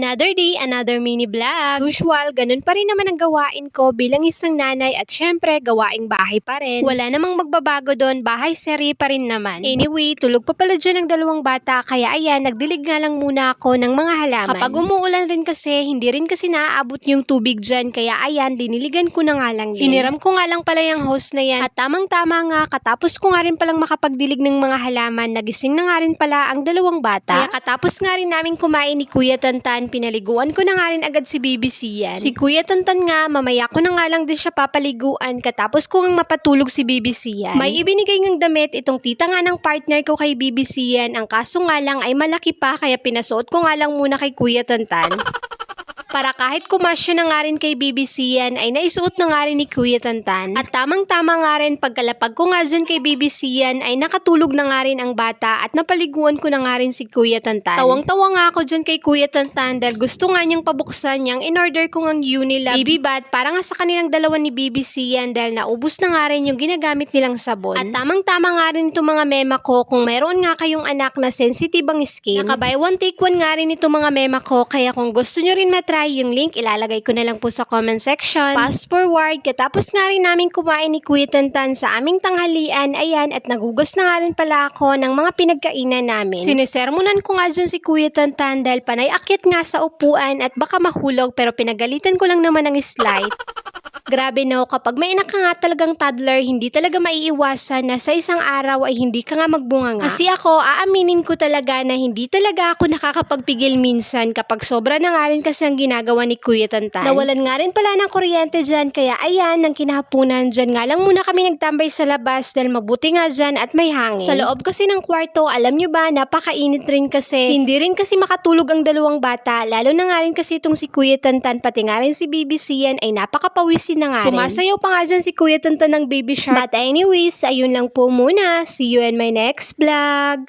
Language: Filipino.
Another day, another mini vlog. As usual, ganun pa rin naman ang gawain ko bilang isang nanay at syempre gawaing bahay pa rin. Wala namang magbabago doon, bahay serye pa rin naman. Anyway, tulog pa pala dyan ang dalawang bata kaya ayan, nagdilig nga lang muna ako ng mga halaman. Kapag umuulan rin kasi, hindi rin kasi naaabot yung tubig dyan kaya ayan, diniligan ko na nga lang yun. Hiniram ko nga lang pala yung hose na yan at tamang-tama nga, katapos ko nga rin palang makapagdilig ng mga halaman, nagising na nga rin pala ang dalawang bata. Kaya katapos nga rin namin kumain ni Kuya Tantan, pinaliguan ko na nga rin agad si BBC yan. Si Kuya Tantan nga, mamaya ko na nga lang din siya papaliguan katapos ko ngang mapatulog si BBC yan. May ibinigay ngang damit itong tita nga ng partner ko kay BBC yan. Ang kaso nga lang ay malaki pa kaya pinasuot ko nga lang muna kay Kuya Tantan. Para kahit kumasya na nga rin kay BBC yan, ay naisuot na nga rin ni Kuya Tantan. At tamang-tama nga rin, pagkalapag ko nga dyan kay BBC yan, ay nakatulog na nga rin ang bata at napaliguan ko na nga rin si Kuya Tantan. Tawang-tawa nga ako dyan kay Kuya Tantan dahil gusto nga niyang pabuksan yang in-order ko ngang Unilab Baby Bath para nga sa kanilang dalawa ni BBC yan dahil naubos na nga rin yung ginagamit nilang sabon. At tamang-tama nga rin itong mga mema ko kung mayroon nga kayong anak na sensitive ang skin. Naka-buy one take one nga rin itong mga mema ko kaya kung gusto nyo rin matry yung link, ilalagay ko na lang po sa comment section. Fast forward, katapos nga rin namin kumain ni Kuya Tantan sa aming tanghalian, ayan, at nagugas na nga rin pala ako ng mga pinagkainan namin. Sinisermonan ko nga dyan si Kuya Tantan dahil panay akyat nga sa upuan at baka mahulog pero pinagalitan ko lang naman ng slide. Grabe no, kapag may anak ka nga talagang toddler, hindi talaga maiiwasan na sa isang araw ay hindi ka nga magbunga nga. Kasi ako, aaminin ko talaga na hindi talaga ako nakakapagpigil minsan kapag sobra na nga rin kasi ang ginagawa ni Kuya Tantan. Nawalan nga rin pala ng kuryente dyan, kaya ayan, ng kinahapunan dyan nga lang muna kami nagtambay sa labas dahil mabuti nga dyan at may hangin. Sa loob kasi ng kwarto, alam nyo ba, napakainit rin kasi. Hindi rin kasi makatulog ang dalawang bata, lalo na nga rin kasi itong si Kuya Tantan, pati nga rin si BBC yan ay napakapawisin na nga rin. Sumasayaw pa nga dyan si Kuya Tantan ng Baby Shark. But anyways, ayun lang po muna. See you in my next vlog.